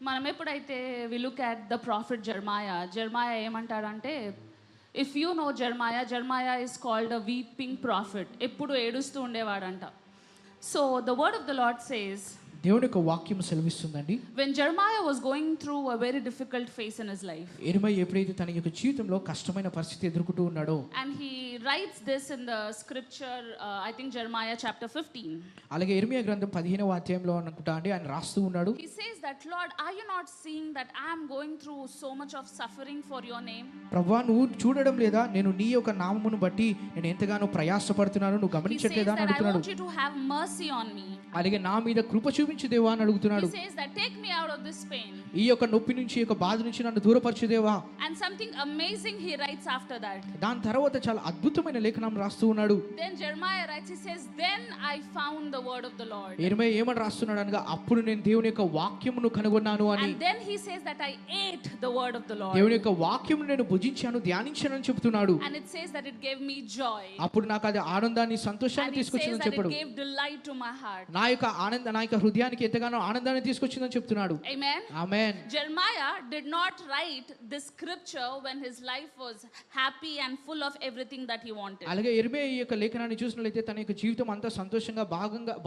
మనం ఎప్పుడైతే we look at the prophet Jeremiah ఏమంటాడంటే, if you know Jeremiah is called a weeping prophet. ఎప్పుడు ఏడుస్తూ ఉండేవాడంట. So the word of the Lord says, దేవుని యొక్క వాక్యం సెలవిస్తుందండి, when Jeremiah was going through a very difficult phase in his life, యెరెమీయా ఎప్పుడైతే తన యొక్క జీవితంలో కష్టమైన పరిస్థితి ఎదుర్కొంటూ ఉన్నాడో, and he writes this in the scripture, I think Jeremiah chapter 15. అలాగే యెరెమీయా గ్రంథం 15వ అధ్యాయంలో అనుకుంటా అండి ఆయన రాస్తూ ఉన్నాడు. He says that, Lord, are you not seeing that I am going through so much of suffering for your name? ప్రభువా, నువ్వు చూడడం లేదా, నేను నీ యొక్క నామమును బట్టి నేను ఎంతగానో ప్రయాసపడుతున్నాను, నువ్వు He says గమనించట్లేదా అని that I అడుగుతున్నాడు. want you to have mercy on me. అలాగే నా మీద కృప చూపించు దేవా అని అడుగుతున్నాడు. He says that take me out of this pain. ఈ యొక్క నొప్పి నుంచి, ఈ యొక్క బాధ నుంచి నన్ను దూరపరచు దేవా. And something amazing he writes after that. దాని తర్వాత చాలా అద్భుతమైన లేఖనం రాస్తూ ఉన్నాడు. Then Jeremiah writes, he says, then I found the word of the Lord. యెరెమీయా ఏమని రాస్తున్నాడు అనగా, అప్పుడు నేను దేవుని యొక్క వాక్యమును కనుగొన్నాను అని. And then he says that I ate the word of the Lord. దేవుని యొక్క వాక్యమును నేను భుజించాను, ధ్యానించాను అని చెప్తున్నాడు. And it says that it gave me joy. అప్పుడు నాకు అది ఆనందాన్ని, సంతోషాన్ని And it says తీసుకొచ్చిందని that it చెప్పాడు. gave delight to my heart. నా యొక్క హృదయానికి ఎంతగానో ఆనందాన్ని తీసుకొచ్చిందని చెప్తున్నాడు. Amen. Amen. Jeremiah did not write this scripture when his life was happy and full of everything that he wanted. అలాగే యెరెమీయా ఈ యొక్క లేఖనాన్ని చూసినట్లయితే తన యొక్క జీవితం అంతా సంతోషంగా,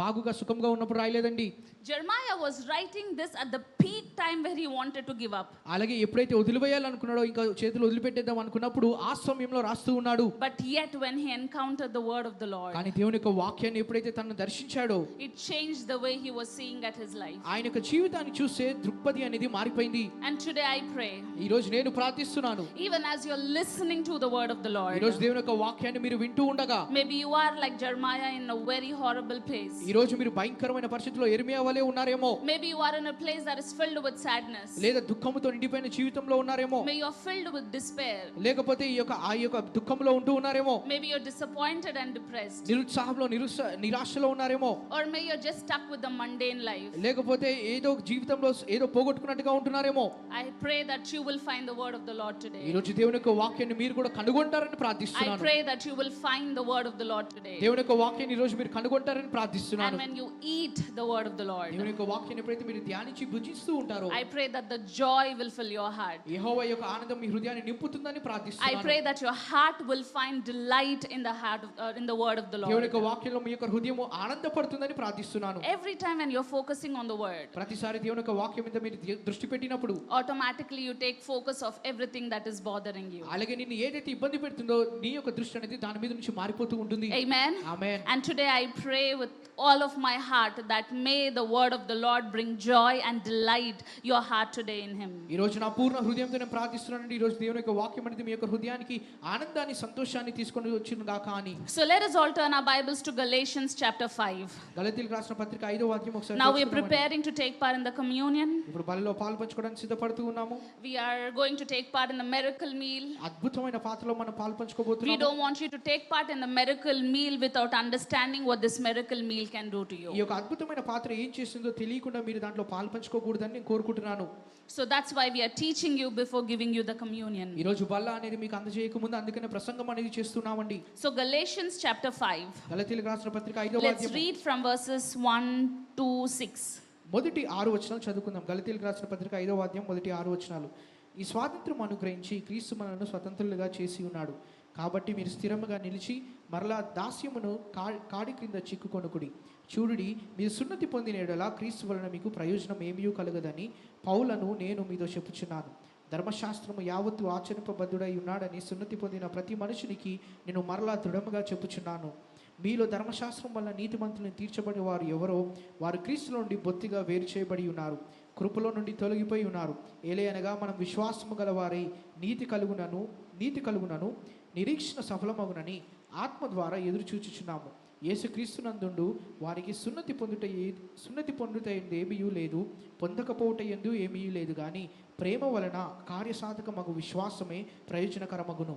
బాగుగా సుఖంగా ఉన్నప్పుడు రాయలేదండి. Jeremiah was writing this at the peak time where he wanted to give up. అలాగే ఎప్పుడైతే వదిలివేయాలనుకున్నాడో, ఇంకా చేతులు వదిలిపెట్టేద్దాం అనుకున్నప్పుడు ఆ సమయంలో రాస్తూ ఉన్నాడు. But yet when he encountered the word of the Lord, కానీ దేవుని యొక్క వాక్యాన్ని ఎప్పుడైతే తనను దర్శించాడో, it changed the way he was seeing at his life. ఆయన యొక్క జీవితాన్ని చూసే దృక్పథి అనేది మారిపోయింది. And today I pray, ఈ రోజు నేను ప్రార్థిస్తున్నాను, even as you're listening to the word of the ఈ Lord, రోజు దేవుని యొక్క వాక్యాన్ని మీరు వింటూ ఉండగా, maybe you are like Jeremiah in a very horrible place. ఈ రోజు మీరు భయంకరమైన పరిస్థితిలో యెరెమీయా వలె ఉన్నారేమో, Maybe you are in a place that is filled with sadness. లేదా దుఃఖముతో నిండిపోయిన జీవితంలో ఉన్నారేమో, Maybe you're filled with despair. లేకపోతే ఆ యొక్క దుఃఖంలో ఉంటూ ఉన్నారేమో, Maybe you're disappointed and depressed. నిరుత్సాహంలో నిరాశలో ఉన్నారేమో, Or maybe you're just stuck with the mundane life. లేకపోతే ఏదో జీవితంలో ఏదో పోగొట్టుకున్నట్టుగా ఉంటున్నారేమో. I pray that you will find the word of the Lord today. ఈ రోజు దేవుని యొక్క వాక్యాన్ని మీరు కూడా కనుగొంటారని I ప్రార్థిస్తున్నాను. pray that you will find the word of the Lord today. దేవుని యొక్క వాక్యాన్ని ఈ రోజు మీరు కనుగొంటారని And ప్రార్థిస్తున్నాను. when you eat the word of the Lord, దేవుని యొక్క వాక్యాన్ని ఎప్పుడైతే మీరు ధ్యానించి భుజిస్తూ ఉంటారో, I pray that the joy will fill your heart. యెహోవా యొక్క ఆనందం మీ హృదయాన్ని నింపుతుందని I ప్రార్థిస్తున్నాను. pray that your heart will find delight in the heart of, in the word of the దేవుని Lord. యొక్క వాక్యంలో మీ యొక్క హృదయం ఆనందపడుతుందని ప్రార్థిస్తున్నాను. Every time when you're focusing on the word, ప్రతిసారి దేవుని యొక్క వాక్యం మీద మీరు దృష్టి పెట్టినప్పుడు automatically you take focus of everything that is bothering you. అలాగే నిన్ను ఏదైతే ఇబ్బంది పెడుతుందో నీ యొక్క దృష్టి అనేది దాని మీద నుంచి మారిపోతూ ఉంటుంది. Amen. Amen. And today I pray with all of my heart that may the word of the Lord bring joy and delight your heart today in him. ఈ రోజు నా పూర్ణ హృదయంతో నేను ప్రార్థిస్తున్నానండి, ఈ రోజు దేవుని యొక్క వాక్యం అనేది మీ యొక్క హృదయానికి ఆనందాన్ని, సంతోషాన్ని తీసుకొని వచ్చిన గాక అని. So let us all turn our Bibles to Galatians chapter 5. గలతీయులకు రాసిన పత్రిక 5వ అధ్యాయం ఒకసారి Now we are చదువుకుందామండి. preparing to take part in the communion. ఇప్పుడు బలిలో పాలు పంచుకోవడానికి సిద్ధపడుతూ ఉన్నాము. We are going to take part in the miracle meal. అద్భుతమైన పాత్రలో మనం పాలు We పంచుకోబోతున్నాము. don't want you to take part in the miracle meal without understanding what this miracle meal can do to ఈ you. యొక్క అద్భుతమైన పాత్ర ఏం చేస్తుందో తెలియకుండా మీరు దాంట్లో పాలు పంచుకోకూడదని నేను కోరుకుంటున్నాను. So that's why we are teaching you before giving you the communion. ఈ రోజు బల్ల అనేది మీకు అందజేయక ముందు అందుకనే ప్రసంగం అనేది చేస్తున్నామండి. So Galatians chapter 5. గలతీయులకు రాసిన పత్రిక 5వ Let's అధ్యాయం read from verses 1 to 6. మొదటి 6 వచనాలు చదువుకుందాం. గలతీయులకు రాసిన పత్రిక 5వ అధ్యాయం మొదటి 6 వచనాలు. ఈ స్వాతంత్రం అనుగ్రహించి క్రీస్తు మనలను స్వతంత్రులుగా చేసి ఉన్నాడు. కాబట్టి మీరు స్థిరముగా నిలిచి మరలా దాస్యమును కాడి క్రింద చిక్కుకొనుకుడి. చూడుడి, మీరు సున్నతి పొందిన యెడల క్రీస్తు వలన మీకు ప్రయోజనం ఏమీ కలగదని పౌలను నేను మీతో చెప్పుచున్నాను. ధర్మశాస్త్రము యావత్తు ఆచరింపబద్ధుడై ఉన్నాడని సున్నతి పొందిన ప్రతి మనుషునికి నేను మరలా దృఢముగా చెప్పుచున్నాను. మీలో ధర్మశాస్త్రం వల్ల నీతిమంతులను తీర్చబడి వారు ఎవరో వారు క్రీస్తులో నుండి బొత్తిగా వేరు చేయబడి ఉన్నారు, కృపలో నుండి తొలగిపోయి ఉన్నారు. ఏలయనగా మనం విశ్వాసము గలవారై నీతి కలుగునను నిరీక్షణ సఫలమగునని ఆత్మ ద్వారా ఎదురు చూచుచున్నాము. యేసుక్రీస్తునందుండు వారికి సున్నతి పొందుట ఏమీ లేదు, పొందకపోవట ఎందు ఏమీ లేదు, కానీ ప్రేమ వలన కార్యసాధక మగు విశ్వాసమే ప్రయోజనకరమగును.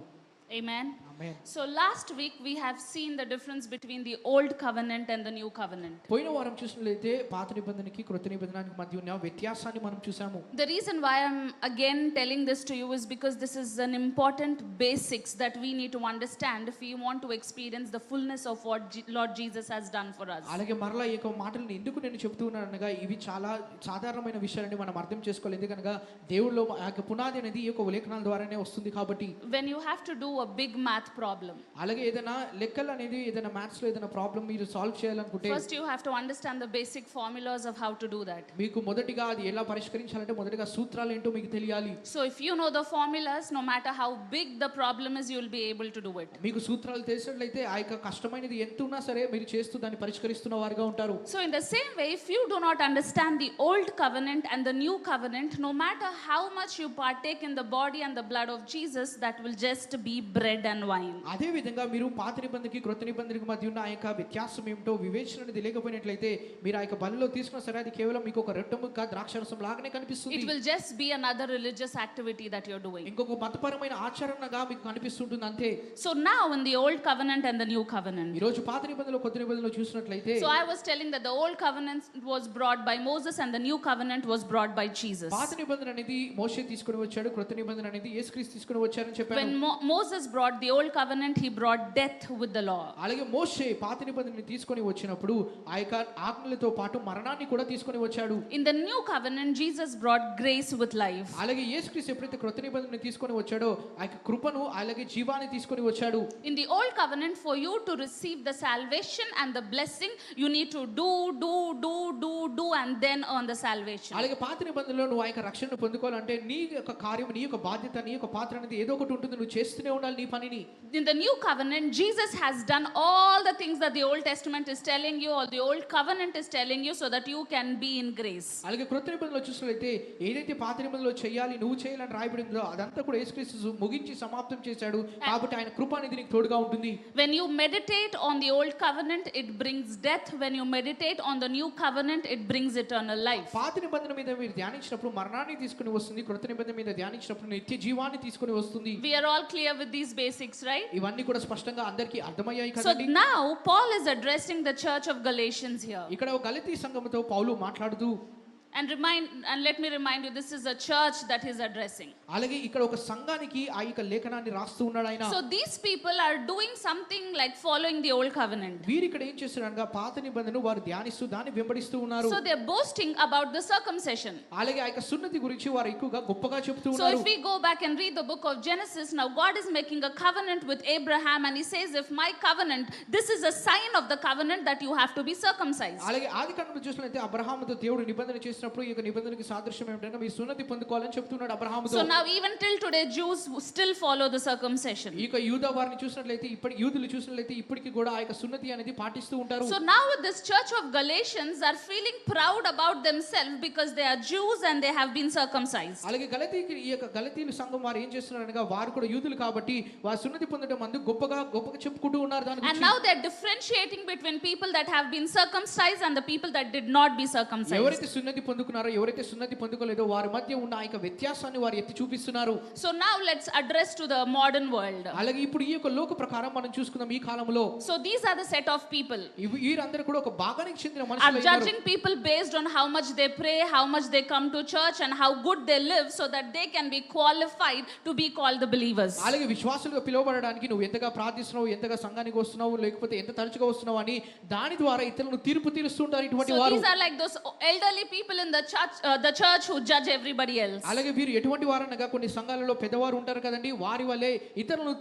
Amen. Amen. So last week we have seen the difference between the old covenant and the new covenant. పోయిన వారం చూసినట్లయితే పాత నిబంధనకి క్రొత్త నిబంధనకి మధ్య ఉన్న వ్యత్యాసాన్ని మనం చూసాము. The reason why I'm again telling this to you is because this is an important basics that we need to understand if we want to experience the fullness of what Lord Jesus has done for us. అలాగే మరలా ఈ యొక్క మాటలను ఎందుకు నేను చెప్తున్నాను అనగా ఇవి చాలా సాధారణమైన విషయాలని మనం అర్థం చేసుకోవాలి. ఎందుకనగా దేవుళ్ళలో ఆ యొక్క పునాది అనేది ఈ యొక్క లేఖనాల ద్వారానే వస్తుంది కాబట్టి. When you have to do a big math problem, అలాగే ఏదైనా లెక్కలు అనేది ఏదైనా మ్యాథ్స్ లో ఏదైనా ప్రాబ్లం మీరు సాల్వ్ చేయాలనుకుంటే first you have to understand the basic formulas of how to do that. మీకు మొదటిగా అది ఎలా పరిష్కరించాలంటే మొదటిగా సూత్రాలు ఏంటో మీకు తెలియాలి. So if you know the formulas, no matter how big the problem is, you will be able to do it. మీకు సూత్రాలు తెలిసినట్లయితే ఆ యొక్క కష్టమైనది ఎంత ఉన్నా సరే మీరు చేస్తూ దాన్ని పరిష్కరిస్తున్న వారుగా ఉంటారు. So in the same way, if you do not understand the old covenant and the new covenant, no matter how much you partake in the body and the blood of Jesus, that will just be bread and wine. అదే విధంగా మీరు పాత నిబంధనకి క్రొత్త నిబంధనకి మధ్య ఉన్న ఆ యొక్క వ్యత్యాసం ఏమిటో వివేచన అనేది లేకపోయినట్లయితే మీరు ఆ యొక్క బలిలో తీసుకున్న సరే అది కేవలం మీకు ఒక రొట్టె ముక్క ద్రాక్షరసం లాగానే కనిపిస్తుంది. It will just be another religious activity that you're doing. ఇంకొక మతపరమైన ఆచరణగా మీకు కనిపిస్తుంటుంది అంతే. So now in the old covenant and the new covenant. ఈ రోజు పాత నిబంధనలో కొత్త నిబంధనలో చూసినట్లయితే So I was telling that the old covenant was brought by Moses and the new covenant was brought by Jesus. పాత నిబంధన అనేది మోషే తీసుకొని వచ్చాడు, క్రొత్త నిబంధన అనేది యేసుక్రీస్తు తీసుకొని వచ్చారని చెప్పాను. When Moses brought the old covenant, he brought death with the law. అలాగే మోషే పాత నిబంధనని తీసుకొని వచ్చినప్పుడు ఆ యొక్క ఆజ్ఞలతో పాటు మరణాన్ని కూడా తీసుకొని వచ్చాడు. In the new covenant, Jesus brought grace with life. అలాగే యేసుక్రీస్తు ఎప్పుడైతే క్రొత్త నిబంధనని తీసుకొని వచ్చాడో ఆ యొక్క కృపను అలాగే జీవాన్ని తీసుకొని వచ్చాడు. In the old covenant, for you to receive the salvation and the blessing, you need to do and then earn the salvation. అలాగే పాత నిబంధనలో నువ్వు ఆ యొక్క రక్షణను పొందుకోవాలంటే నీ యొక్క కార్యం, నీ యొక్క బాధ్యత, నీ యొక్క పాత్ర అనేది ఏదో ఒకటి ఉంటుంది, నువ్వు చేస్తూనే ఉండాలి నీ పనిని. In the new covenant, Jesus has done all the things that the Old Testament is telling you or the old covenant is telling you so that you can be in grace. అలాగే క్రొత్త నిబంధనలో చూసినట్లయితే ఏదైతే పాత నిబంధనలో చేయాలి, నువ్వు చేయాలని రాయబడిందో అదంతా కూడా యేసుక్రీస్తు ముగించి సమాప్తం చేశాడు. కాబట్టి ఆయన కృప అనేది నీకు తోడుగా ఉంటుంది. When you meditate on the old covenant, it brings death. When you meditate on the new covenant, it brings eternal life. పాత నిబంధన మీద మీరు ధ్యానించినప్పుడు మరణాన్ని తీసుకుని వస్తుంది, క్రొత్త నిబంధన మీద ధ్యానించినప్పుడు నిత్య జీవాన్ని తీసుకుని వస్తుంది. We are all clear with these basics, right? ఇవన్నీ కూడా స్పష్టంగా అందరికీ అర్థమయ్యాయి So కదండి. now Paul is addressing the church of Galatians here. ఇక్కడ గలతీ సంఘముతో పౌలు మాట్లాడుతూ And let me remind you, this is a church that he's addressing. అలాగే ఇక్కడ ఒక సంఘానికి ఆ యొక్క లేఖనాన్ని రాస్తూ ఉన్నాడు ఆయన. So these people are doing something like following the old covenant. వీరు ఇక్కడ ఏం చేస్తున్నారనగా పాత నిబంధనను వారు ధ్యానిస్తూ దాన్ని వెంబడిస్తూ ఉన్నారు. So they're boasting about the circumcision. అలాగే ఆ యొక్క సున్నతి గురించి వారు ఎక్కువగా గొప్పగా చెప్తూ So ఉన్నారు. if we go back and read the book of Genesis, now God is making a covenant with Abraham and he says, if my covenant, this is a sign of the covenant that you have to be circumcised. అలాగే ఆదికాండంలో చూసినట్లయితే అబ్రహాముతో దేవుడు నిబంధన చేసినప్పుడు ఈ యొక్క నిబంధనకి సాదృశ్యం ఏమిటంటే మీ సున్నతి పొందుకోవాలని చెప్తున్నాడు అబ్రహాముతో. So now even till today Jews still follow the circumcision. ఈ యొక్క యూదా వారిని చూసినట్లయితే యూదులు చూసినట్లయితే ఇప్పటికీ కూడా ఆ యొక్క సున్నతి అనేది పాటిస్తూ ఉంటారు. So now this church of Galatians are feeling proud about themselves because they are Jews and they have been circumcised. అలాగే ఈ యొక్క గలతీయుల సంఘం వారు ఏం చేస్తున్నారు అనగా వారు కూడా యూదులు కాబట్టి వారు సున్నతి పొందడం అందుకు గొప్పగా చెప్పుకుంటూ ఉన్నారు దాని And గురించి. now they're differentiating between people that have been circumcised and the people that did not be circumcised. ఎవరైతే సున్నతి పొందుకున్నారో ఎవరైతే సున్నతి పొందుకోలేదో వారి మధ్య ఉన్న ఆ యొక్క వ్యత్యాసాన్ని వారు ఎత్తి చూపిస్తున్నారు. So now let's address to the modern world. అలాగే ఇప్పుడు ఈ యొక్క లోక ప్రకారం మనం చూసుకుందాం ఈ కాలంలో. So these are the set of people. వీరందరూ కూడా ఒక భాగానికి చెందిన Are మనుషులు judging people based on how much they pray, how much they come to church and how good they live so that they can be qualified to be called the believers. అలాగే విశ్వాసులుగా పిలువబడడానికి నువ్వు ఎంతగా ప్రార్థిస్తున్నావు, ఎంతగా సంఘానికి వస్తున్నావు, లేకపోతే ఎంత తరచుగా వస్తున్నావు అని దాని ద్వారా ఇతరులను తీర్పు తీరుస్తుంటారు ఇటువంటి So వారు. these are like those elderly people in the church who judge everybody else. అలాగే వీరు ఎటువంటి వారనగా కొన్ని సంఘాలలో పెద్దవారు ఉంటారు కదండి, వారి వల్లే ఇతరులను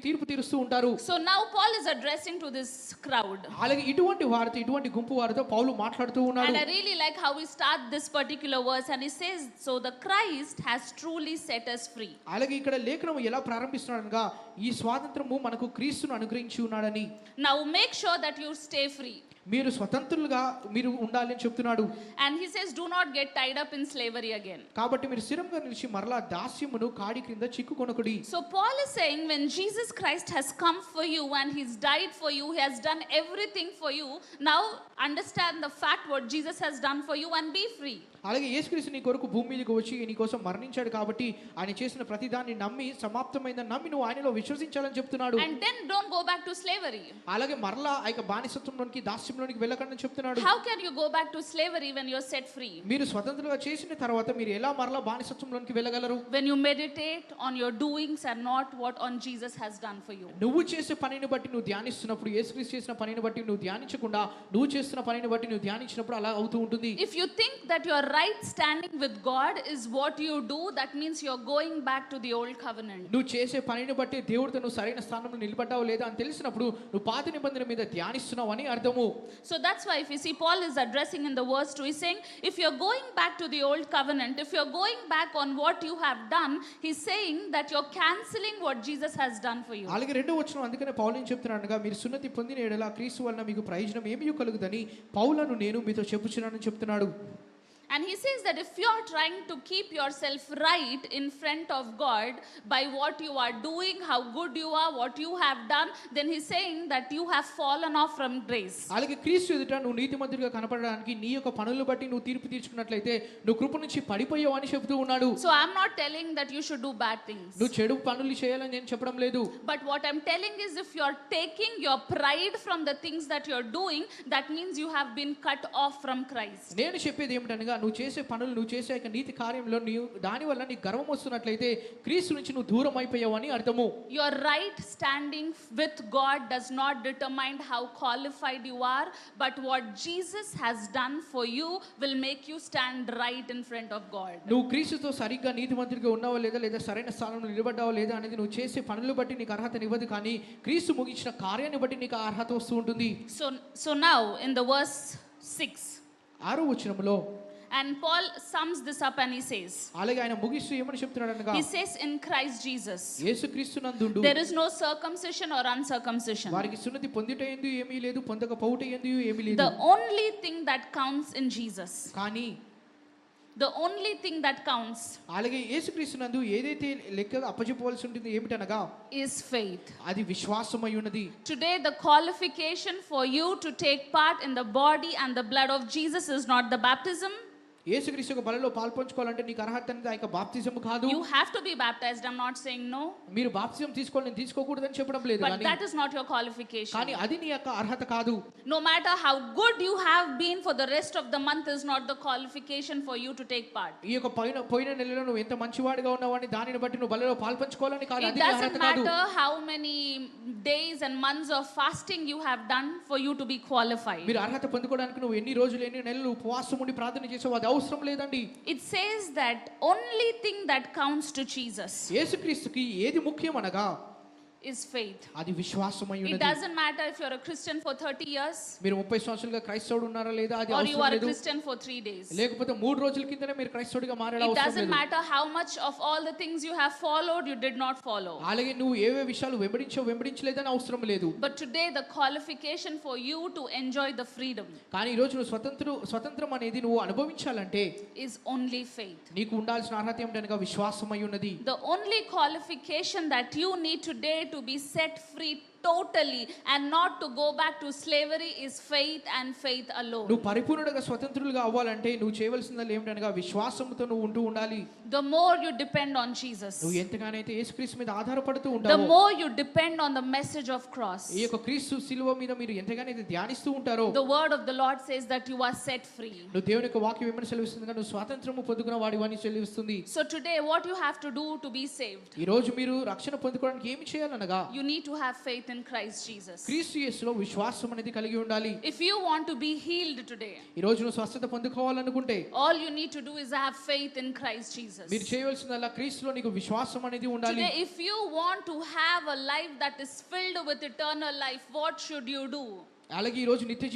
తీర్పు తీరుస్తూ ఉంటారు. So now Paul is addressing to this crowd. అలాగే ఇటువంటి గుంపు వారితో పౌలు మాట్లాడుతూ ఉన్నాడు. And I really like how we start this particular verse and he says, so the Christ has truly set us free. అలాగే ఇక్కడ లేఖనం ఎలా ప్రారంభిస్తున్నాడనగా ఈ స్వాతంత్రము మనకు క్రీస్తును అనుగ్రహించి ఉన్నాడని. Now make sure that you stay free. మీరు స్వతంత్రులుగా మీరు ఉండాలి అని చెప్తున్నాడు. And he says, do not get tied up in slavery again. కాబట్టి మీరు స్థిరంగా నిలిచి మరలా దాస్యమును కాడి క్రింద చిక్కుకొనకుడి. So Paul is saying, when Jesus Christ has come for you and he's died for you, he has done everything for you. Now understand the fact what Jesus has done for you and be free. అలాగే యేసుక్రీస్తు నీ కొరకు భూమి మీదకి వచ్చి నీ కోసం మరణించాడు కాబట్టి ఆయన చేసిన ప్రతిదాన్ని నమ్మి సమాప్తమైందని నమ్మి నువ్వు ఆయనలో విశ్వసించాలని చెప్తున్నాడు. And then don't go back to slavery. అలాగే మరలా ఆ యొక్క బానిసత్వంలోనికి దాస్యంలోనికి వెళ్ళకండి చెప్తున్నాడు. How can you go back to slavery when you're set free? మీరు స్వతంత్రంగా చేసిన తర్వాత మీరు ఎలా మరలా బానిసత్వంలోనికి వెళ్ళగలరు? When you meditate on your doings and not what on Jesus has done for you. నువ్వు చేసే పనిని బట్టి నువ్వు ధ్యానిస్తున్నప్పుడు, యేసుక్రీస్తు చేసిన పనిని బట్టి నువ్వు ధ్యానించకుండా నువ్వు చేస్తున్న పనిని బట్టి నువ్వు ధ్యానించినప్పుడు అలా అవుతూ ఉంటుంది. If you think that your right standing with God is what you do, that means you're going back to the old covenant. నువ్వు చేసే పనిని బట్టి దేవుడితో నువ్వు సరైన స్థానంలో నిలబడ్డావు లేదా అని తెలిసినప్పుడు నువ్వు పాత నిబంధన మీద ధ్యానిస్తున్నావు అని అర్థము. So that's why if you see Paul is addressing in the verse 2, he's saying if you're going back to the old covenant, if you're going back on what you have done, he's saying that you're canceling what Jesus has done for you. అలాగే రెండో వచనం అందుకనే పౌలు ఏం చెప్తున్నాడనగా మీరు సున్నతి పొందిన ఎడల క్రీస్తు వలన మీకు ప్రయోజనం ఏమీ కలుగుదని పౌలను నేను మీతో చెప్పుచున్నానని చెప్తున్నాడు. And he says that if you are trying to keep yourself right in front of God by what you are doing, how good you are, what you have done, then he's saying that you have fallen off from grace. అలాగే క్రీస్తు ఎదుట నువ్వు నీతిమంతుడిగా కనపడడానికి నీ యొక్క పనులను బట్టి నువ్వు తీర్పు తీర్చుకున్నట్లయితే నువ్వు కృప నుంచి పడిపోయావు అని చెప్తూ ఉన్నాడు. So I'm not telling that you should do bad things. నువ్వు చెడు పనులు చేయాలని నేను చెప్పడం లేదు. But what I'm telling is if you're taking your pride from the things that you're doing, that means you have been cut off from Christ. నేను చెప్పేది ఏమిటనగా నువ్వు చేసే పనులు నువ్వు చేసే యొక్క నీతి కార్యంలో నీవు దాని వల్ల నీ గర్వం వస్తున్నట్లయితే క్రీస్తు నుంచి నువ్వు దూరం అయిపోయావు అని అర్థము. Your right standing with God does not determine how qualified you are, but what Jesus has done for you will make you stand right in front of God. నువ్వు క్రీస్తుతో సరిగ్గా నీతిమంతుడిగా ఉన్నావో లేదా సరైన స్థానంలో నిలబడ్డావో లేదా అనేది నువ్వు చేసే పనులు బట్టి నీకు అర్హతనివ్వదు, కానీ క్రీస్తు ముగించిన కార్యాన్ని బట్టి నీకు అర్హత వస్తూ ఉంటుంది. So now in the verse 6, 6వ వచనంలో and Paul sums this up and he says, అలాగే ఆయన ముగిస్తూ ఏమని చెప్తున్నాడనగా he says in Christ Jesus యేసుక్రీస్తునందుండు there is no circumcision or uncircumcision. వారికి సున్నతి పొందుటయందు ఏమీ లేదు, పొందకపోవుటయందు ఏమీ లేదు. The only thing that counts in Jesus, కానీ the only thing that counts అలాగే యేసుక్రీస్తునందు ఏదైతే లెక్కగా అప్పచెప్పవలసి ఉంటుంది ఏమిటనగా is faith. అది విశ్వాసమై ఉన్నది. Today the qualification for you to take part in the body and the blood of Jesus is not the baptism. యేసుక్రీస్తు యొక్క బలిలో పాల్పంచుకోవాలంటే నీకు అర్హత అనేది ఆ యొక్క బాప్తిజం కాదు. You have to be baptized. I'm not saying no. మీరు బాప్తిజం తీసుకోవాలని నేను తీసుకోకూడదని చెప్పడం లేదు, But కానీ that is not your qualification. కానీ అది నీ యొక్క అర్హత కాదు. No matter how good you have been for the rest of the month is not the qualification for you to take part. ఈ యొక్క పోయిన నెలలో నువ్వు ఎంత మంచివాడిగా ఉన్నావని దానిని బట్టి నువ్వు బలిలో పాల్పంచుకోవాలని కాదు, It అది నీ doesn't అర్హత కాదు. matter how many days and months of fasting you have done for you to be qualified. మీరు అర్హత పొందుకోవడానికి నువ్వు ఎన్ని రోజులు ఎన్ని నెలలు ఉపవాసం ఉండి ప్రార్థన చేసావు అది అవసరం లేదండి. It says that only thing that counts to Jesus యేసుక్రీస్తుకి ఏది ముఖ్యం అనగా is faith. అది విశ్వాసమై It ఉన్నది. doesn't matter if you're a Christian for 30 years మీరు 30 సంవత్సరాలుగా క్రైస్తవుడు ఉన్నారా లేదా అది or you అవసరం are a లేదు. Christian for 3 days. లేకపోతే 3 రోజుల కిందనే మీరు క్రైస్తవుడిగా మారడం It అవసరం doesn't లేదు. matter how much of all the things you have followed you did not follow. అలాగే నువ్వు ఏవే విషయాలు వెంబడించలేదని అవసరం లేదు. But today the qualification for you to enjoy the freedom కానీ ఈ రోజు నువ్వు స్వతంత్రం అనేది నువ్వు అనుభవించాలంటే is only faith. నీకు ఉండాల్సిన అర్హత ఏమిటనగా విశ్వాసమై ఉన్నది. The only qualification that you need today to be set free totally and not to go back to slavery is faith and faith alone. నువ్వు పరిపూర్ణుడిగా స్వతంత్రులుగా అవ్వాలంటే నువ్వు చేయవలసింది ఏమిటనగా విశ్వాసంతో నువ్వు ఉంటూ ఉండాలి. The more you depend on Jesus, నువ్వు ఎంతగానైతే యేసుక్రీస్తు మీద ఆధారపడుతూ the ఉంటావో, more you depend on the message of cross, ఈ యొక్క క్రీస్తు శిలువ మీద మీరు ఎంతగానైతే ధ్యానిస్తూ ఉంటారో, the word of the Lord says that you are set free. నువ్వు దేవుని యొక్క వాక్యం ఏమని సెలవిస్తుందిగా నువ్వు స్వాతంత్రము పొందుకున్న వాడివని సెలవిస్తుంది. So today what you have to do to be saved, ఈ రోజు మీరు రక్షణ పొందుకోవడానికి ఏమి చేయాలనగా you need to have faith in Christ Jesus. క్రీస్తు యేసులో విశ్వాసం అనేది కలిగి ఉండాలి. If you want to be healed today, ఈ రోజు నువ్వు స్వస్థత పొందుకోవాలనుకుంటే all you need to do is have faith in Christ Jesus. మీరు చేయవలసిందల్లా క్రీస్తులో నీకు విశ్వాసం అనేది ఉండాలి. Today if you want to have a life that is filled with eternal life, what should you do? అలాగే ఈ రోజు నిత్య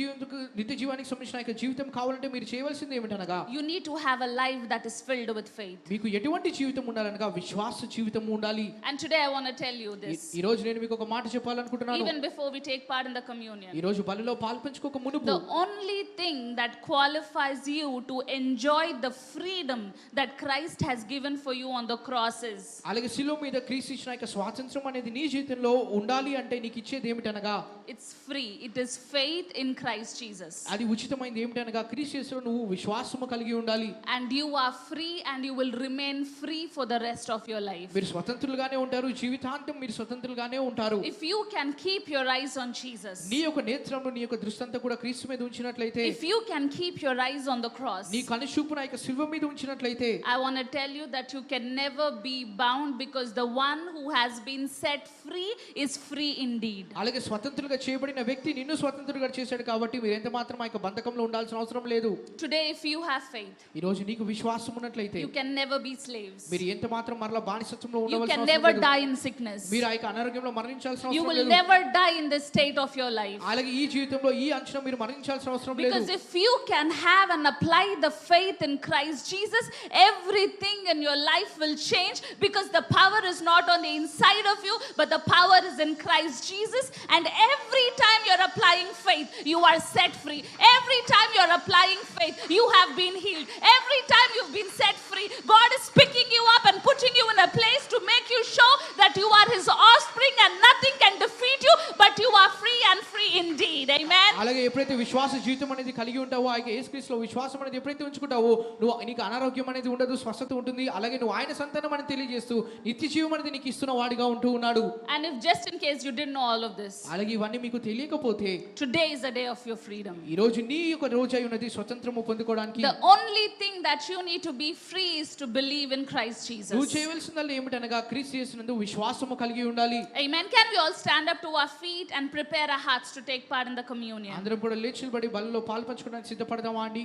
జీవానికి సంబంధించిన యొక్క జీవితం కావాలంటే మీరు చేయవలసింది ఏమిటనగా You need to have a life that is filled with faith. మీకు ఎటువంటి జీవితం ఉండాలనగా విశ్వాస జీవితం ఉండాలి. And today I want to tell you this. ఈ రోజు నేను మీకు ఒక మాట చెప్పాలనుకుంటున్నాను. Even before we take part in the communion, ఈ రోజు బలిలో పాల్పంచుకోక మునుపు the only thing that qualifies you to enjoy the freedom that Christ has given for you on the cross is, అలాగే శిలువ మీద క్రీస్తు ఇచ్చిన యొక్క స్వాతంత్రం అనేది నీ జీవితంలో ఉండాలి అంటే నీకు ఇచ్చేది ఏమిటనగా it's free. It is faith in Christ Jesus. అది ఉచితమైనది ఏమిటనగా క్రీస్తు యేసులో నువ్వు విశ్వాసము కలిగి ఉండాలి. And you are free and you will remain free for the rest of your life. మీరు స్వతంత్రులుగానే ఉంటారు, జీవితాంతం మీరు స్వతంత్రులుగానే ఉంటారు. If you can keep your eyes on Jesus, నీ యొక్క నేత్రము నీ యొక్క దృష్టి అంతా కూడా క్రీస్తు మీద ఉంచినట్లయితే, if you can keep your eyes on the cross, నీ కనుచూపు నా యొక్క శిలువ మీద ఉంచినట్లయితే, I want to tell you that you can never be bound, because the one who has been set free is free indeed. అలాగే స్వతంత్రులుగా చేయబడిన వ్యక్తి నిన్ను స్వతంత్రులుగా చేశాడు కాబట్టి మీరు ఎంత మాత్రం ఆ యొక్క బంధకంలో ఉండాల్సిన అవసరం లేదు. Today if you have faith, ఈ రోజు నీకు విశ్వాసం ఉన్నట్లయితే you can never be slaves. మీరు ఎంత మాత్రం మరలా బానిసత్వంలో You ఉండవలసిన can అవసరం never లేదు. die in sickness. మీరు ఆ యొక్క అనారోగ్యంలో మరణించాల్సిన You అవసరం will లేదు. never die in this state of your life. అలాగే ఈ జీవితంలో ఈ అంశం మీరు మరణించాల్సిన అవసరం లేదు. Because if you can have and apply the faith in Christ Jesus, everything in your life will change, because the power is not on the inside of you, but the power is in Christ Jesus. And every time you're applying faith, you are set free. Every time you're applying faith, you have been healed. Every time you've been set free, God is picking you up and putting you in a place to make you show that you are His offspring and nothing can defeat you, but you are free and free indeed. Amen. అలాగే ఎప్పుడైతే విశ్వాస జీవితం అనేది కలిగి ఉంటావో, ఆ యొక్క యేసుక్రీస్తులో విశ్వాసం అనేది ఎప్పుడైతే ఉంచుకుంటావో, నువ్వు నీకు అనారోగ్యం అనేది ఉండదు, స్వస్థత ఉంటుంది. అలాగే నువ్వు ఆయన సంతానం అని తెలియజేస్తూ నిత్య జీవం అనేది నీకు ఇస్తున్న వాడిగా ఉంటూ ఉన్నాడు. And if just in case you didn't know all of this, అలాగే ఇవన్నీ మీకు తెలియకపోతే, today is the day of your freedom. ఈ రోజు నీ యొక్క రోజు అయి ఉన్నది స్వతంత్రము పొందుకోవడానికి. The only thing that you need to be free is to believe in Christ Jesus. నువ్వు చేయవలసిందల్లా ఏమిటనగా క్రీస్తు యేసునందు విశ్వాసము కలిగి ఉండాలి. Amen. Can we all stand up to our feet and prepare our hearts to take part in the communion? అందరం కూడా లేచి నిలబడి బలిలో పాల్పంచుకోవడానికి సిద్ధపడదామా అండి?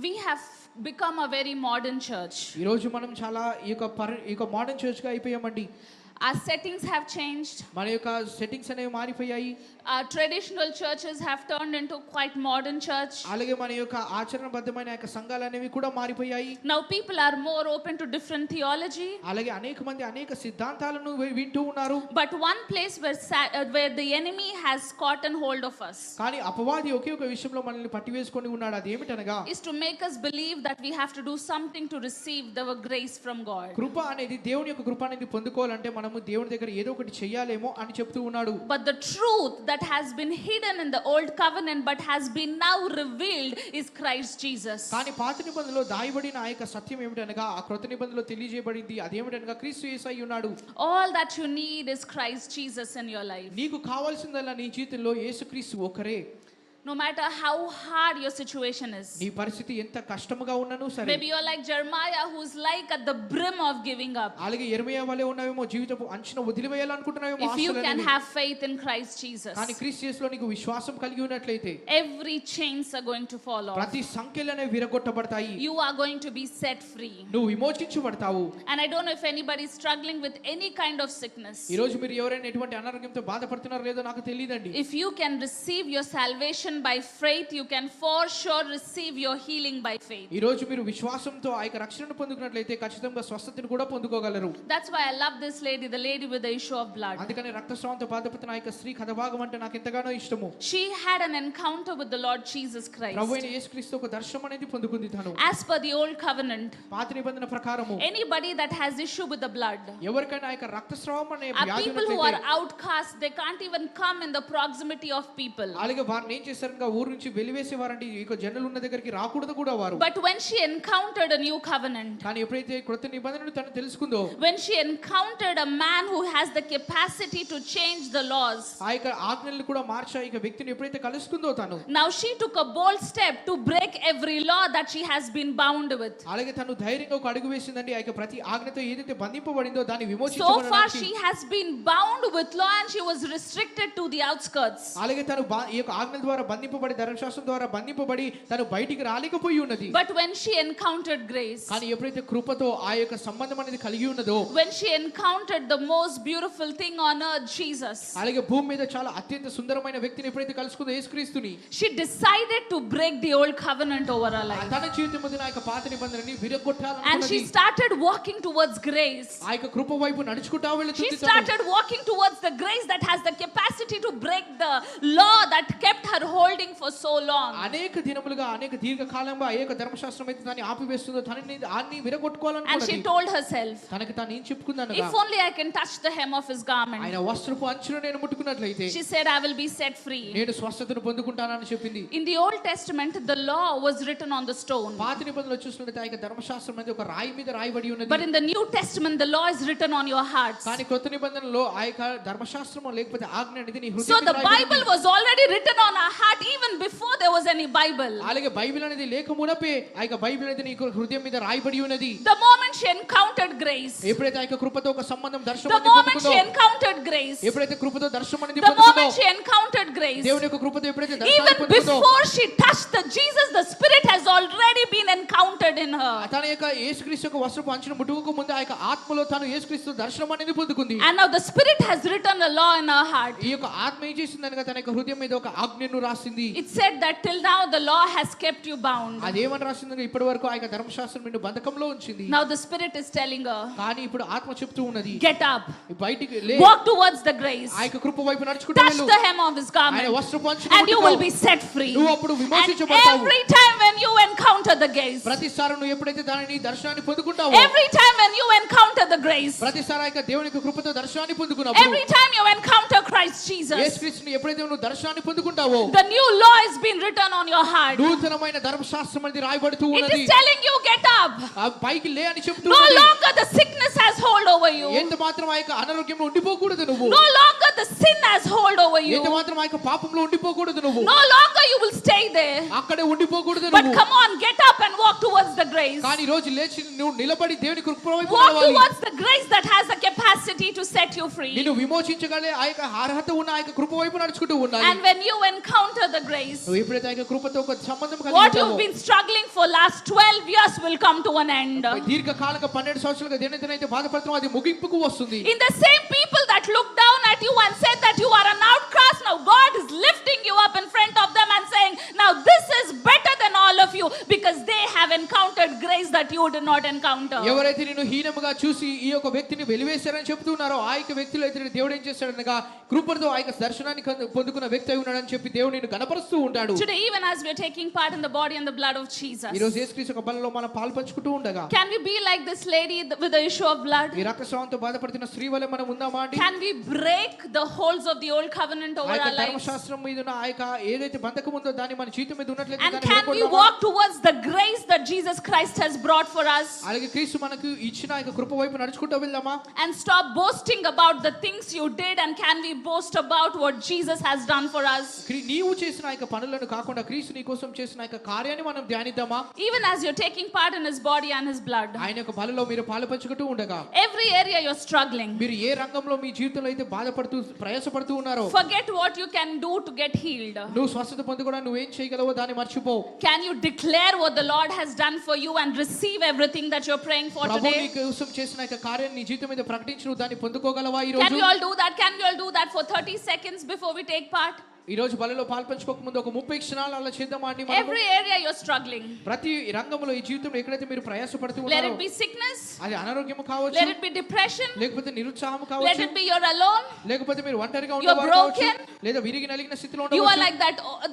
We have become a very modern church. ఈ రోజు మనం చాలా ఈ యొక్క మోడర్న్ చర్చ్ గా అయిపోయామండి. Our settings have changed. మన యొక్క సెట్టింగ్స్ అనేవి మారిపోయాయి. Our traditional churches have turned into quite modern church. అలాగే మన యొక్క ఆచరణబద్ధమైన యొక్క సంఘాలు అనేవి కూడా మారిపోయాయి. Now people are more open to different theology. అలాగే అనేక మంది అనేక సిద్ధాంతాలను వింటూ ఉన్నారు. But one place where the enemy has gotten hold of us, కానీ అపవాది ఒకే ఒక విషయంలో మనల్ని పట్టివేసుకొని ఉన్నాడు. అది ఏమిటనగా, is to make us believe that we have to do something to receive the grace from God. కృప అనేది, దేవుని యొక్క కృప అనేది పొందుకోవాలంటే మనము దేవుని దగ్గర ఏదో ఒకటి చేయాలేమో అని చెప్తూ ఉన్నాడు. But the truth that has been hidden in the old covenant but has been now revealed is Christ Jesus. కానీ పాత నిబంధనలో దాయబడిన ఆ యొక్క సత్యం ఏమిటనగా, ఆ క్రొత్త నిబంధనలో తెలియజేయబడింది అదేమిటనగా క్రీస్తు యేసు అయి ఉన్నాడు. All that you need is Christ Jesus in your life. నీకు కావాల్సిందల్లా నీ జీవితంలో యేసుక్రీస్తు ఒకరే. No matter how hard your situation is. నీ పరిస్థితి ఎంత కష్టముగా ఉన్నను సరే. Maybe you're like Jeremiah, who's like at the brim of giving up. అలాగే యెరెమయా వలె ఉన్నావేమో, జీవితపు అంచున వదిలివేయాలనుకుంటున్నావేమో. If you can have faith in Christ Jesus, కానీ క్రీస్తు యేసులో నీకు విశ్వాసం కలిగి ఉన్నట్లయితే every chains are going to fall off. ప్రతి సంఖ్యలనే విరగొట్టబడతాయి. You are going to be set free. నువ్వు విమోచించబడతావు. And I don't know if anybody is struggling with any kind of sickness. ఈ రోజు మీరు ఎవరైనా ఎటువంటి అనారోగ్యంతో బాధపడుతున్నారో లేదో నాకు తెలియదండి. If you can receive your salvation by faith, you can for sure receive your healing by faith. ఈ రోజు మీరు విశ్వాసంతో ఆ యొక్క రక్షణను పొందుకున్నట్లయితే ఖచ్చితంగా స్వస్థతను కూడా పొందుకోగలరు. That's why I love this lady, the lady with the issue of blood. అందుకని రక్తస్రావంతో బాధపడుతున్న ఆ యొక్క స్త్రీ కథ భాగం అంటే నాకు ఎంతగానో ఇష్టము. She had an encounter with the Lord Jesus Christ. ప్రభువైన యేసుక్రీస్తు ఒక దర్శనం అనేది పొందుకుంది తను. As per the old covenant, పాత నిబంధన ప్రకారము anybody that has issue with the blood ఎవరికైనా ఆ యొక్క రక్తస్రావం అనే are వ్యాధి people who ఉన్నట్లయితే, are outcast. They can't even come in the proximity of people. అలాగే వారిని ఏం చేశారనగా ఊరు నుంచి వెలివేసేవారండి. ఈ యొక్క జనులు ఉన్న దగ్గరికి రాకూడదు కూడా వారు. But when she encountered a new covenant, కానీ ఎప్పుడైతే క్రొత్త నిబంధనను తను తెలుసుకుందో, when she encountered a man who has the capacity to change the laws, ఆ యొక్క ఆజ్ఞలను కూడా మార్చే ఈ వ్యక్తిని ఎప్పుడైతే కలుసుకుందో తను, now she took a bold step to break every law that she has been bound with. అలాగే తను ధైర్యంగా ఒక అడుగు వేసిందండి. ఆ యొక్క ప్రతి ఆజ్ఞతో ఏదైతే బంధింపబడిందో దాన్ని So far విమోచించబడడానికి. she has been bound with law and she was restricted to the outskirts. అలాగే తను ఈ యొక్క ఆజ్ఞల ద్వారా బంధింపబడి, ధర్మశాస్త్రం ద్వారా బంధింపబడి తను బయటికి రాలేకపోయి ఉన్నది. But when she encountered grace, కానీ ఎప్పుడైతే కృపతో ఆ యొక్క సంబంధం అనేది కలిగి ఉన్నదో, when she encountered the most beautiful thing on earth, Jesus, అలాగే భూమి మీద చాలా అత్యంత సుందరమైన వ్యక్తిని ఎప్పుడైతే కలుసుకుందో, యేసుక్రీస్తుని, she decided to break the old covenant over her life. తన జీవితం మీద ఆ యొక్క పాత నిబంధనని And she విరగొట్టాలనుకున్నది. started walking towards grace. ఆ యొక్క కృప వైపు నడుచుకుంటా She వెళ్తుంది. started walking towards the grace that has the capacity to break the law that kept her holding for so long. అనేక దినములుగా అనేక దీర్ఘకాలంగా ఏ యొక్క ధర్మశాస్త్రం అయితే దాన్ని ఆపివేస్తుందో తనని And she విరగొట్టుకోవాలనుకున్నది. told herself, తనకి తాను ఏం చెప్పుకుందనగా, if only I can touch the hem of his garment. ఆయన వస్త్రపు అంచును నేను ముట్టుకున్నట్లయితే She said, I will be set free. నేను స్వస్థతను పొందుకుంటానని చెప్పింది. In the Old Testament, the law was written on the stone. పాత నిబంధనలో చూసినట్లయితే ఆ యొక్క ధర్మశాస్త్రం అనేది ఒక రాయి మీద రాయబడి ఉన్నది. But in the New Testament, the law is written on your hearts. కానీ కొత్త నిబంధనలో ఆ యొక్క ధర్మశాస్త్రము లేకపోతే ఆజ్ఞ అనేది నీ So హృదయం the Bible was already written on our heart even before there was any Bible. అలాగే బైబిల్ అనేది లేక మునపే ఆ యొక్క బైబిల్ అనేది నీ హృదయం మీద రాయబడి ఉన్నది. The moment she encountered grace, ఎప్పుడైతే ఆ యొక్క కృపతో ఒక సంబంధం దర్శనం the అనేది moment పొందుకుందో, she encountered grace, ఎప్పుడైతే కృపతో దర్శనం అనేది the పొందుకుందో, moment she encountered grace, దేవుని యొక్క కృపతో ఎప్పుడైతే దర్శనం even పొందుకుందో, before she touched the Jesus, the Spirit has already been encountered in her. తన యొక్క యేసుక్రీస్తు యొక్క వస్త్రపు అంచును ముట్టుకోక ముందు ఆ యొక్క ఆత్మలో తను యేసుక్రీస్తు దర్శనం అనేది పొందుకుంది. And now the Spirit has written a law in her heart. ఈ యొక్క ఆత్మ ఏం చేసిందనగా తన యొక్క హృదయం మీద ఒక ఆజ్ఞను రాసింది. It said that till now the law has kept you bound. అదేమని రాసిందనగా ఇప్పటి వరకు ఆ యొక్క ధర్మశాస్త్రం నిన్ను బంధకంలో ఉంచింది. Now the Spirit is telling her, కానీ ఇప్పుడు ఆత్మ చెప్తూ ఉన్నది, get up, బయటికి లే, walk towards the grace, ఆ యొక్క కృప వైపు నడుచుకుంటూ touch వెళ్ళు, the hem of his ఆయన garment, వస్త్రపు అంచును and you will ముట్టుకో, be set free. నువ్వు అప్పుడు And విమోచించబడతావు. every time when you encounter the grace, ప్రతిసారి నువ్వు ఎప్పుడైతే దానిని దర్శనాన్ని పొందుకుంటావో, every time when you encounter the grace, ప్రతిసారి ఆ యొక్క దేవుని యొక్క కృపతో దర్శనాన్ని పొందుకున్నప్పుడు, every time you encounter Christ Jesus, యేసుక్రీస్తుని ఎప్పుడైతే నువ్వు దర్శనాన్ని పొందుకుంటావో, the new law is being written on your heart. నూతనమైన ధర్మశాస్త్రం అనేది రాయబడుతూ It ఉన్నది. is telling you, get up. ఆ పైకి లే అని చెప్తూ No ఉన్నది. longer the sickness has hold over you. ఎంత మాత్రం ఆ యొక్క అనారోగ్యంలో ఉండిపోకూడదు నువ్వు. No longer the sin has hold over you. ఎంత మాత్రం ఆ యొక్క పాపంలో ఉండిపోకూడదు నువ్వు. No longer you will stay there. అక్కడే ఉండిపోకూడదు But నువ్వు. come on, get up and walk towards the grace. కానీ ఈ రోజు లేచి నువ్వు నిలబడి దేవుని కృప వైపు Walk నడవాలి. towards the grace that has the capacity to set you free. నిన్ను విమోచించగలే ఆ యొక్క అర్హత ఉన్న ఆ యొక్క కృప వైపు నడుచుకుంటూ ఉండాలి. And when you encounter the grace, నువ్వు ఎప్పుడైతే ఆ యొక్క కృపతో ఒక సంబంధం కలిగి what you've ఉంటావో, been struggling for last 12 years will come to an end. దీర్ఘకాలంగా 12 సంవత్సరాలుగా దేనితోనైతే బాధపడుతున్నావు అది ముగింపుకు వస్తుంది. In the same people that looked down at you and said that you are an outcast, now God is lifting you up in front of them and saying, now this is better than all of you because they have encountered grace that you did not encounter. ఎవరైతే నిన్ను హీనముగా చూసి ఈ యొక్క వ్యక్తిని వెలివేశారని చెప్తున్నారో ఆ యొక్క వ్యక్తిలో అయితే దేవుడు ఏం చేస్తాడనగా కృపతో ఆ యొక్క దర్శనాన్ని పొందుకున్న వ్యక్తి అయి ఉన్నాడని చెప్పి దేవుడు నిన్ను గణపరుస్తూ ఉంటాడు. Today, even as we are taking part in the body and the blood of Jesus, ఈ రోజు యేసుక్రీస్తు యొక్క బలిలో మనం పాల్పంచుకుంటూ ఉండగా, can we be like this lady with the issue of blood? ఈ రక్తస్రావంతో బాధపడుతున్న స్త్రీ వలె మనం ఉందామా అండి? Can we break the holds of the old covenant ఆ over యొక్క our lives? ధర్మశాస్త్రం మీద ఉన్న ఆ యొక్క ఏదైతే బంధకం ఉందో దాన్ని మన జీవితం మీద ఉన్నట్లయితే And దాన్ని can we విరగొడదామా? walk towards the grace that Jesus Christ has brought for us? అలాగే క్రీస్తు మనకు ఇచ్చిన ఆ యొక్క కృప వైపు నడుచుకుంటూ వెళ్దామా? And stop boasting about the things you did, and can we boast about what Jesus has done for us? నీవు చేసిన ఆ యొక్క పనులను కాకుండా క్రీస్తు నీ కోసం చేసిన ఆ యొక్క కార్యాన్ని మనం ధ్యానిద్దామా? Even as you're taking part in his body and his blood, ఆయన యొక్క బలిలో మీరు పాలుపంచుకుంటూ ఉండగా, every area you're struggling, మీరు ఏ రంగంలో మీ జీవితంలో అయితే బాధపడుతూ ప్రయాసపడుతూ ఉన్నారో, forget what you can do to get healed. నువ్వు స్వస్థత పొందుకోవడానికి నువ్వేం చేయగలవో దాన్ని మర్చిపో. Can you declare what the Lord has done for you and receive everything that you're praying for ప్రభు నీ today? కోసం చేసిన ఆ యొక్క కార్యాన్ని నీ జీవితం మీద ప్రకటించి నువ్వు దాన్ని పొందుకోగలవా ఈ Can రోజు? we all do that? Can we all do that for 30 seconds before we take part? ఈ రోజు బలిలో పాల్పంచుకోక ముందు ఒక 30 క్షణాలు అలా చేద్దామా అండి మనము? Every area you're struggling. ప్రతి రంగంలో ఈ జీవితంలో ఎక్కడైతే మీరు ప్రయాసపడుతూ Let ఉన్నారో, it be sickness, అది అనారోగ్యం కావచ్చు, let it be depression, లేకపోతే నిరుత్సాహం let కావచ్చు, it be you're alone. లేకపోతే మీరు ఒంటరిగా You're ఉండేవారు కావచ్చు, broken. లేదా విరిగి నలిగిన స్థితిలో You are ఉండవచ్చు. like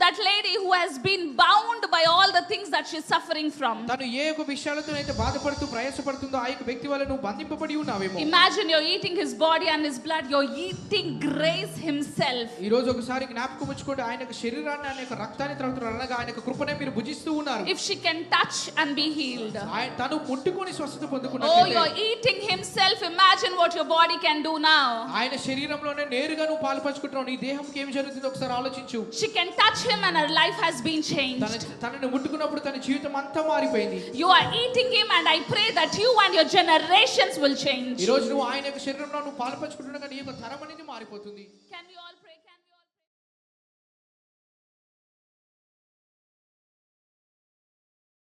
that lady who has been bound by all the things that she's suffering from. తను ఏ ఒక విషయాలతో అయితే బాధపడుతూ ప్రయాసపడుతుందో ఆ యొక్క వ్యక్తి వల్ల నువ్వు బంధింపబడి ఉన్నావేమో. Imagine you're eating his body and his blood. You're eating grace himself. ఈ రోజు ఒకసారి జ్ఞాపకం ఉంచుకోండి, ఆయన యొక్క శరీరాన్ని ఆయన యొక్క రక్తాన్ని త్రాగుతున్నారు అనగా ఆయన యొక్క కృపనే మీరు భుజిస్తూ ఉన్నారు. If she can touch and be healed. ఆయన తను ముట్టుకొని స్వస్థత Oh, పొందుకున్నట్లయితే, you're eating himself. Imagine what your body can do now. ఆయన శరీరంలోనే నేరుగా నువ్వు పాలుపంచుకుంటున్నావు. నీ దేహంకి ఏమి జరుగుతుందో ఒకసారి ఆలోచించు. She can touch him and her life has been changed. తనని ముట్టుకున్నప్పుడు తన జీవితం అంతా మారిపోయింది. You are eating him, and I pray that you and your generations will change. ఈ రోజు నువ్వు ఆయన యొక్క శరీరంలో నువ్వు పాలుపంచుకుంటున్నా నీ యొక్క తరం అనేది మారిపోతుంది. Can